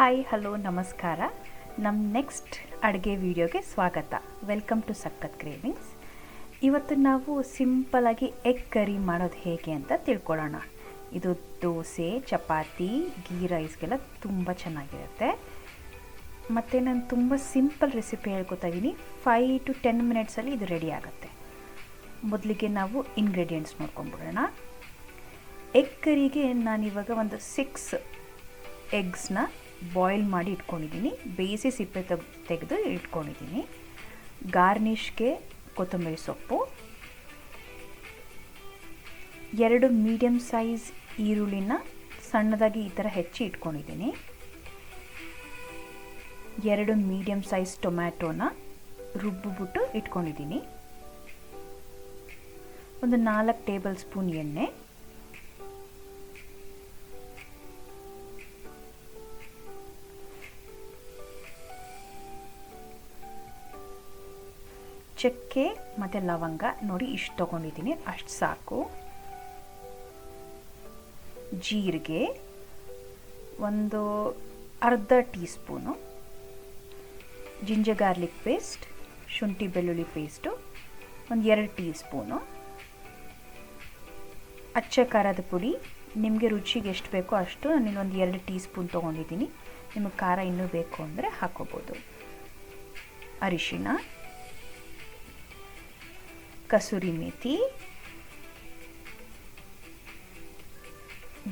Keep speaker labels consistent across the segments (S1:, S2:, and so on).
S1: Hi hello ನಮಸ್ಕಾರ. ನಮ್ಮ next ಅಡುಗೆ ವಿಡಿಯೋಗೆ ಸ್ವಾಗತ. ವೆಲ್ಕಮ್ ಟು ಸಖತ್ ಕ್ರೇವಿಂಗ್ಸ್. ಇವತ್ತು ನಾವು ಸಿಂಪಲಾಗಿ ಎಗ್ ಕರಿ ಮಾಡೋದು ಹೇಗೆ ಅಂತ ತಿಳ್ಕೊಳ್ಳೋಣ. ಇದು ದೋಸೆ, ಚಪಾತಿ, ಗೀ ರೈಸ್ಗೆಲ್ಲ ತುಂಬ ಚೆನ್ನಾಗಿರುತ್ತೆ. ಮತ್ತು ನಾನು ತುಂಬ ಸಿಂಪಲ್ ರೆಸಿಪಿ ಹೇಳ್ಕೊತಾ ಇದ್ದೀನಿ. 5 to 10 ಮಿನಿಟ್ಸಲ್ಲಿ ಇದು ರೆಡಿ ಆಗುತ್ತೆ. ಮೊದಲಿಗೆ ನಾವು ಇಂಗ್ರೀಡಿಯೆಂಟ್ಸ್ ನೋಡ್ಕೊಂಡ್ಬಿಡೋಣ. ಎಗ್ ಕರಿಗೆ ನಾನಿವಾಗ ಒಂದು 6 ಎಗ್ಸ್ನ ಬಾಯ್ಲ್ ಮಾಡಿ ಇಟ್ಕೊಂಡಿದ್ದೀನಿ. ಬೇಯಿಸಿ ಸಿಪ್ಪೆ ತೆಗೆದು ಇಟ್ಕೊಂಡಿದ್ದೀನಿ. ಗಾರ್ನಿಷ್ಗೆ ಕೊತ್ತಂಬರಿ ಸೊಪ್ಪು, 2 ಮೀಡಿಯಮ್ ಸೈಜ್ ಈರುಳ್ಳಿನ ಸಣ್ಣದಾಗಿ ಈ ಥರ ಹೆಚ್ಚಿ ಇಟ್ಕೊಂಡಿದ್ದೀನಿ. 2 ಮೀಡಿಯಮ್ ಸೈಜ್ ಟೊಮ್ಯಾಟೋನ ರುಬ್ಬಿಬಿಟ್ಟು ಇಟ್ಕೊಂಡಿದ್ದೀನಿ. ಒಂದು 4 ಟೇಬಲ್ ಸ್ಪೂನ್ ಎಣ್ಣೆ, ಚಕ್ಕೆ ಮತ್ತು ಲವಂಗ ನೋಡಿ ಇಷ್ಟು ತೊಗೊಂಡಿದ್ದೀನಿ, ಅಷ್ಟು ಸಾಕು. ಜೀರಿಗೆ ಒಂದು ಅರ್ಧ tea spoon, ginger garlic paste, ಶುಂಠಿ ಬೆಳ್ಳುಳ್ಳಿ ಪೇಸ್ಟು ಒಂದು 2 ಟೀ ಸ್ಪೂನು, ಅಚ್ಚ ಖಾರದ ಪುಡಿ ನಿಮಗೆ ರುಚಿಗೆ ಎಷ್ಟು ಬೇಕೋ ಅಷ್ಟು. ನಾನಿನ್ನೊಂದು 2 ಟೀ ಸ್ಪೂನ್ ತೊಗೊಂಡಿದ್ದೀನಿ. ನಿಮಗೆ ಖಾರ ಇನ್ನೂ ಬೇಕು ಅಂದರೆ ಹಾಕೋಬೋದು. ಅರಿಶಿನ, ಕಸೂರಿ ಮೇಥಿ,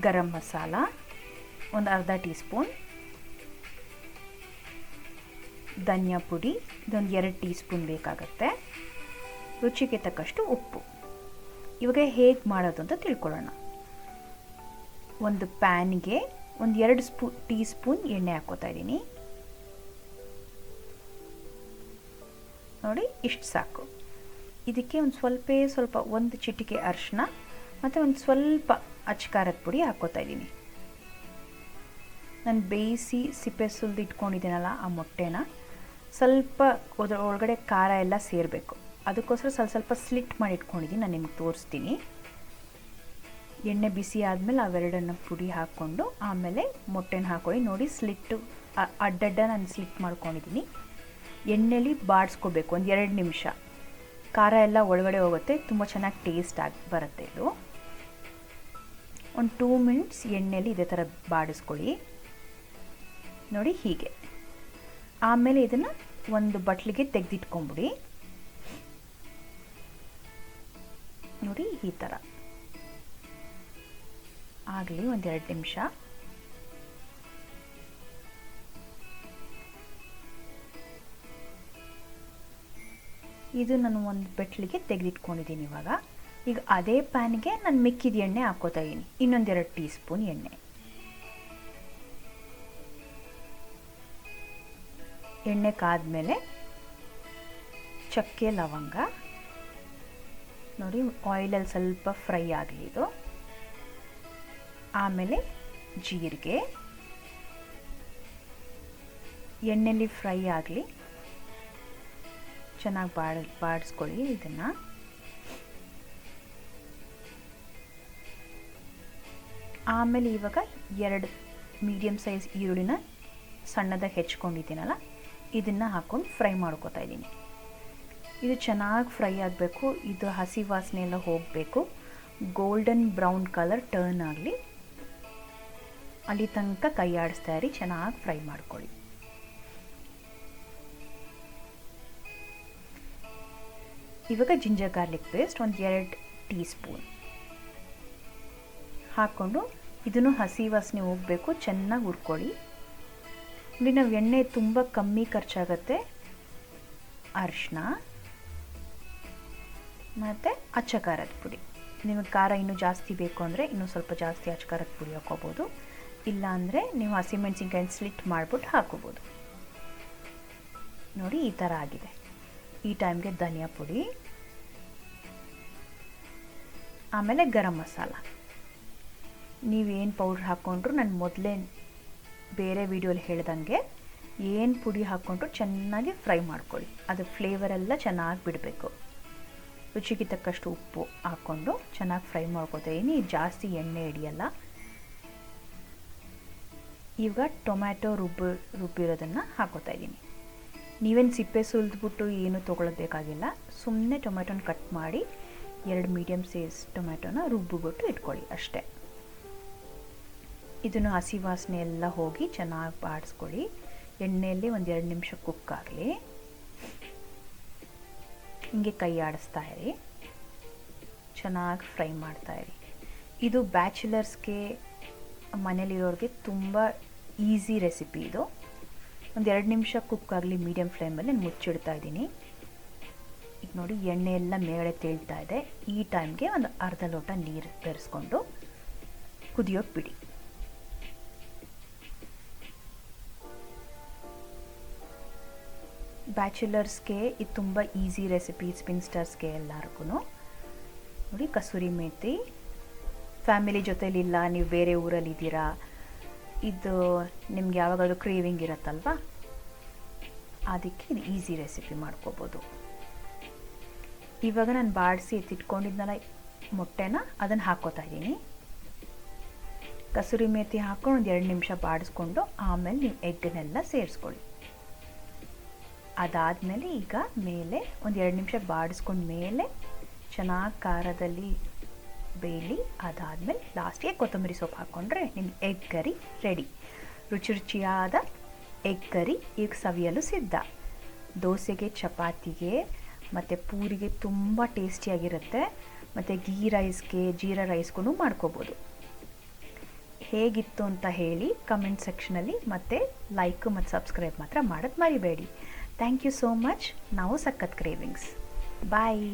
S1: ಗರಂ ಮಸಾಲ ಒಂದು ಅರ್ಧ ಟೀ ಸ್ಪೂನ್, ಧನಿಯಾ ಪುಡಿ ಇದೊಂದು 2 ಟೀ ಸ್ಪೂನ್ ಬೇಕಾಗುತ್ತೆ, ರುಚಿಗೆ ತಕ್ಕಷ್ಟು ಉಪ್ಪು. ಇವಾಗ ಹೇಗೆ ಮಾಡೋದು ಅಂತ ತಿಳ್ಕೊಳ್ಳೋಣ. ಒಂದು ಪ್ಯಾನ್ಗೆ ಒಂದು 2 ಟೀ ಸ್ಪೂನ್ ಎಣ್ಣೆ ಹಾಕ್ಕೋತಾ ಇದ್ದೀನಿ. ನೋಡಿ ಇಷ್ಟು ಸಾಕು. ಇದಕ್ಕೆ ಒಂದು ಸ್ವಲ್ಪ ಒಂದು ಚಿಟಿಕೆ ಅರಿಶಿನ ಮತ್ತು ಒಂದು ಸ್ವಲ್ಪ ಅಚ್ಕಾರದ ಪುಡಿ ಹಾಕ್ಕೋತಾ ಇದ್ದೀನಿ. ನಾನು ಬೇಯಿಸಿ ಸಿಪ್ಪೆ ಸುಲಿದು ಇಟ್ಕೊಂಡಿದ್ದೀನಲ್ಲ ಆ ಮೊಟ್ಟೆನ ಸ್ವಲ್ಪ ಒಳಗಡೆ ಖಾರ ಎಲ್ಲ ಸೇರಬೇಕು. ಅದಕ್ಕೋಸ್ಕರ ಸ್ವಲ್ಪ ಸ್ಲಿಟ್ ಮಾಡಿ ಇಟ್ಕೊಂಡಿದ್ದೀನಿ. ನಾನು ನಿಮ್ಗೆ ತೋರಿಸ್ತೀನಿ. ಎಣ್ಣೆ ಬಿಸಿ ಆದಮೇಲೆ ಅವೆರಡನ್ನು ಪುಡಿ ಹಾಕ್ಕೊಂಡು ಆಮೇಲೆ ಮೊಟ್ಟೆನ ಹಾಕ್ಕೊಳ್ಳಿ. ನೋಡಿ ಸ್ಲಿಟ್ಟು ಅಡ್ಡಡ್ಡ ನಾನು ಸ್ಲಿಟ್ ಮಾಡ್ಕೊಂಡಿದ್ದೀನಿ. ಎಣ್ಣೆಲಿ ಬಾಡಿಸ್ಕೋಬೇಕು ಒಂದು 2 ನಿಮಿಷ. ಖಾರ ಎಲ್ಲ ಒಳಗಡೆ ಹೋಗುತ್ತೆ, ತುಂಬ ಚೆನ್ನಾಗಿ ಟೇಸ್ಟ್ ಬರುತ್ತೆ ಇದು. ಒಂದು 2 ಮಿನಿಟ್ಸ್ ಎಣ್ಣೆಲಿ ಇದೇ ಥರ ಬಾಡಿಸ್ಕೊಳ್ಳಿ. ನೋಡಿ ಹೀಗೆ. ಆಮೇಲೆ ಇದನ್ನು ಒಂದು ಬಟ್ಲಿಗೆ ತೆಗೆದಿಟ್ಕೊಂಬಿಡಿ. ನೋಡಿ ಈ ಥರ ಆಗಲಿ ಒಂದು 2 ನಿಮಿಷ. ಇದು ನಾನು ಒಂದು ಬಟ್ಲಿಗೆ ತೆಗೆದಿಟ್ಕೊಂಡಿದ್ದೀನಿ. ಈಗ ಅದೇ ಪ್ಯಾನ್ಗೆ ನಾನು ಮಿಕ್ಕಿದ ಎಣ್ಣೆ ಹಾಕ್ಕೋತಾ ಇದ್ದೀನಿ. ಇನ್ನೊಂದು 2 ಟೀ ಸ್ಪೂನ್ ಎಣ್ಣೆ. ಎಣ್ಣೆ ಕಾದ್ಮೇಲೆ ಚಕ್ಕೆ ಲವಂಗ ನೋಡಿ ಆಯಿಲಲ್ಲಿ ಸ್ವಲ್ಪ ಫ್ರೈ ಆಗಲಿ ಇದು. ಆಮೇಲೆ ಜೀರಿಗೆ ಎಣ್ಣೆಲಿ ಫ್ರೈ ಆಗಲಿ, ಚೆನ್ನಾಗಿ ಬಾಡಿಸ್ಕೊಳ್ಳಿ ಇದನ್ನು. ಆಮೇಲೆ ಇವಾಗ 2 ಮೀಡಿಯಮ್ ಸೈಜ್ ಈರುಳ್ಳಿನ ಸಣ್ಣದಾಗಿ ಹೆಚ್ಕೊಂಡಿದ್ದೀನಲ್ಲ ಇದನ್ನು ಹಾಕ್ಕೊಂಡು ಫ್ರೈ ಮಾಡ್ಕೋತಾ ಇದ್ದೀನಿ. ಇದು ಚೆನ್ನಾಗಿ ಫ್ರೈ ಆಗಬೇಕು. ಇದು ಹಸಿ ವಾಸನೆ ಎಲ್ಲ ಹೋಗಬೇಕು. ಗೋಲ್ಡನ್ ಬ್ರೌನ್ ಕಲರ್ ಟರ್ನ್ ಆಗಲಿ, ಅಲ್ಲಿ ತನಕ ಕೈ ಆಡಿಸ್ತಾ ಇರಿ. ಚೆನ್ನಾಗಿ ಫ್ರೈ ಮಾಡ್ಕೊಳ್ಳಿ. ಇವಾಗ ಜಿಂಜರ್ ಗಾರ್ಲಿಕ್ ಪೇಸ್ಟ್ ಒಂದು 2 ಟೀ ಸ್ಪೂನ್ ಹಾಕ್ಕೊಂಡು ಇದನ್ನು ಹಸಿ ವಾಸನೆ ಹೋಗಬೇಕು. ಚೆನ್ನಾಗಿ ಹುರ್ಕೊಳ್ಳಿ. ಇಲ್ಲಿ ನಾವು ಎಣ್ಣೆ ತುಂಬ ಕಮ್ಮಿ ಖರ್ಚಾಗತ್ತೆ. ಅರಿಶಿನ ಮತ್ತು ಅಚ್ಚ ಖಾರದ ಪುಡಿ. ನಿಮಗೆ ಖಾರ ಇನ್ನೂ ಜಾಸ್ತಿ ಬೇಕು ಅಂದರೆ ಇನ್ನೂ ಸ್ವಲ್ಪ ಜಾಸ್ತಿ ಅಚ್ಚ ಖಾರದ ಪುಡಿ ಹಾಕ್ಕೋಬೋದು. ಇಲ್ಲ ಅಂದರೆ ನೀವು ಹಸಿಮೆಣಸಿನ್ಕಾಯಿ ಸ್ಲಿಟ್ ಮಾಡಿಬಿಟ್ಟು ಹಾಕ್ಕೋಬೋದು. ನೋಡಿ ಈ ಥರ ಆಗಿದೆ. ಈ ಟೈಮ್ಗೆ ಧನಿಯಾ ಪುಡಿ, ಆಮೇಲೆ ಗರಂ ಮಸಾಲ. ನೀವೇನು ಪೌಡ್ರ್ ಹಾಕ್ಕೊಂಡ್ರು ನಾನು ಮೊದಲೇ ಬೇರೆ ವಿಡಿಯೋಲಿ ಹೇಳ್ದಂಗೆ ಏನು ಪುಡಿ ಹಾಕ್ಕೊಂಡ್ರು ಚೆನ್ನಾಗಿ ಫ್ರೈ ಮಾಡ್ಕೊಳ್ಳಿ. ಅದು ಫ್ಲೇವರೆಲ್ಲ ಚೆನ್ನಾಗಿ ಬಿಡಬೇಕು. ರುಚಿಗೆ ತಕ್ಕಷ್ಟು ಉಪ್ಪು ಹಾಕ್ಕೊಂಡು ಚೆನ್ನಾಗಿ ಫ್ರೈ ಮಾಡ್ಕೊತಾ ಇದ್ದೀನಿ. ಜಾಸ್ತಿ ಎಣ್ಣೆ ಹಿಡಿಯಲ್ಲ. ಈಗ ಟೊಮ್ಯಾಟೊ ರುಬ್ಬಿರೋದನ್ನು ಹಾಕೋತಾ ಇದ್ದೀನಿ. ನೀವೇನು ಸಿಪ್ಪೆ ಸುಲಿದ್ಬಿಟ್ಟು ಏನು ತೊಗೊಳ್ಬೇಕಾಗಿಲ್ಲ, ಸುಮ್ಮನೆ ಟೊಮ್ಯಾಟೊನ ಕಟ್ ಮಾಡಿ 2 ಮೀಡಿಯಮ್ ಸೈಜ್ ಟೊಮ್ಯಾಟೊನ ರುಬ್ಬಿಬಿಟ್ಟು ಇಟ್ಕೊಳ್ಳಿ ಅಷ್ಟೇ. ಇದನ್ನು ಹಸಿ ವಾಸನೆ ಎಲ್ಲ ಹೋಗಿ ಚೆನ್ನಾಗಿ ಬಾಡಿಸ್ಕೊಳ್ಳಿ. ಎಣ್ಣೆಯಲ್ಲಿ 1-2 ನಿಮಿಷ ಕುಕ್ ಆಗಲಿ. ಹಿಂಗೆ ಕೈ ಆಡಿಸ್ತಾ ಇರಿ, ಚೆನ್ನಾಗಿ ಫ್ರೈ ಮಾಡ್ತಾಯಿರಿ. ಇದು ಬ್ಯಾಚುಲರ್ಸ್ಗೆ, ಮನೇಲಿರೋರಿಗೆ ತುಂಬ ಈಸಿ ರೆಸಿಪಿ ಇದು. 1-2 ನಿಮಿಷ ಕುಕ್ ಆಗಲಿ ಮೀಡಿಯಮ್ ಫ್ಲೇಮಲ್ಲಿ ನಾನು ಮುಚ್ಚಿಡ್ತಾ ಇದ್ದೀನಿ. ಈಗ ನೋಡಿ ಎಣ್ಣೆ ಎಲ್ಲ ಮೇಳೆ ತೇಳ್ತಾ ಇದೆ. ಈ ಟೈಮ್ಗೆ ಒಂದು ಅರ್ಧ ಲೋಟ ನೀರು ಬೆರೆಸ್ಕೊಂಡು ಕುದಿಯೋಕೆ ಬಿಡಿ. ಬ್ಯಾಚುಲರ್ಸ್ಗೆ ಇದು ತುಂಬ ಈಸಿ ರೆಸಿಪಿ, ಸ್ಪಿನ್ಸ್ಟರ್ಸ್ಗೆ ಎಲ್ಲರಿಗೂ. ನೋಡಿ ಕಸೂರಿ ಮೇಥಿ, ಫ್ಯಾಮಿಲಿ ಜೊತೆಲಿಲ್ಲ, ನೀವು ಬೇರೆ ಊರಲ್ಲಿದ್ದೀರಾ, ಇದು ನಿಮ್ಗೆ ಯಾವಾಗಾದ್ರೂ ಕ್ರೇವಿಂಗ್ ಇರುತ್ತಲ್ವ, ಅದಕ್ಕೆ ಇದು ಈಸಿ ರೆಸಿಪಿ ಮಾಡ್ಕೋಬೋದು. ಇವಾಗ ನಾನು ಬಾಡಿಸಿ ಎತ್ತಿಟ್ಕೊಂಡಿದ್ನಲ್ಲ ಮೊಟ್ಟೆನ, ಅದನ್ನು ಹಾಕ್ಕೋತಾ ಇದ್ದೀನಿ. ಕಸೂರಿ ಮೇಥಿ ಹಾಕ್ಕೊಂಡು 1-2 ನಿಮಿಷ ಬಾಡಿಸ್ಕೊಂಡು ಆಮೇಲೆ ನೀವು ಎಗ್ಗನ್ನೆಲ್ಲ ಸೇರಿಸ್ಕೊಳ್ಳಿ. ಅದಾದಮೇಲೆ ಈಗ ಮೇಲೆ 1-2 ನಿಮಿಷ ಬಾಡಿಸ್ಕೊಂಡ ಮೇಲೆ ಚೆನ್ನಾಗಿ ಖಾರದಲ್ಲಿ ಬೇಯಲಿ. ಅದಾದಮೇಲೆ ಲಾಸ್ಟಿಗೆ ಕೊತ್ತಂಬರಿ ಸೊಪ್ಪು ಹಾಕ್ಕೊಂಡ್ರೆ ನಿಮ್ಮ ಎಗ್ ಕರಿ ರೆಡಿ. ರುಚಿ ರುಚಿಯಾದ ಎಗ್ ಕರಿ ಈಗ ಸವಿಯಲು ಸಿದ್ಧ. ದೋಸೆಗೆ, ಚಪಾತಿಗೆ ಮತ್ತು ಪೂರಿಗೆ ತುಂಬ ಟೇಸ್ಟಿಯಾಗಿರುತ್ತೆ. ಮತ್ತು ಗೀ ರೈಸ್ಗೆ, ಜೀರಾ ರೈಸ್ಗೂ ಮಾಡ್ಕೋಬೋದು. ಹೇಗಿತ್ತು ಅಂತ ಹೇಳಿ ಕಮೆಂಟ್ ಸೆಕ್ಷನಲ್ಲಿ, ಮತ್ತು ಲೈಕ್ ಮತ್ತು ಸಬ್ಸ್ಕ್ರೈಬ್ ಮಾತ್ರ ಮಾಡೋದು ಮರಿಬೇಡಿ. Thank you so much. ನಾವು ಸಖತ್ ಕ್ರೇವಿಂಗ್ಸ್. ಬಾಯ್.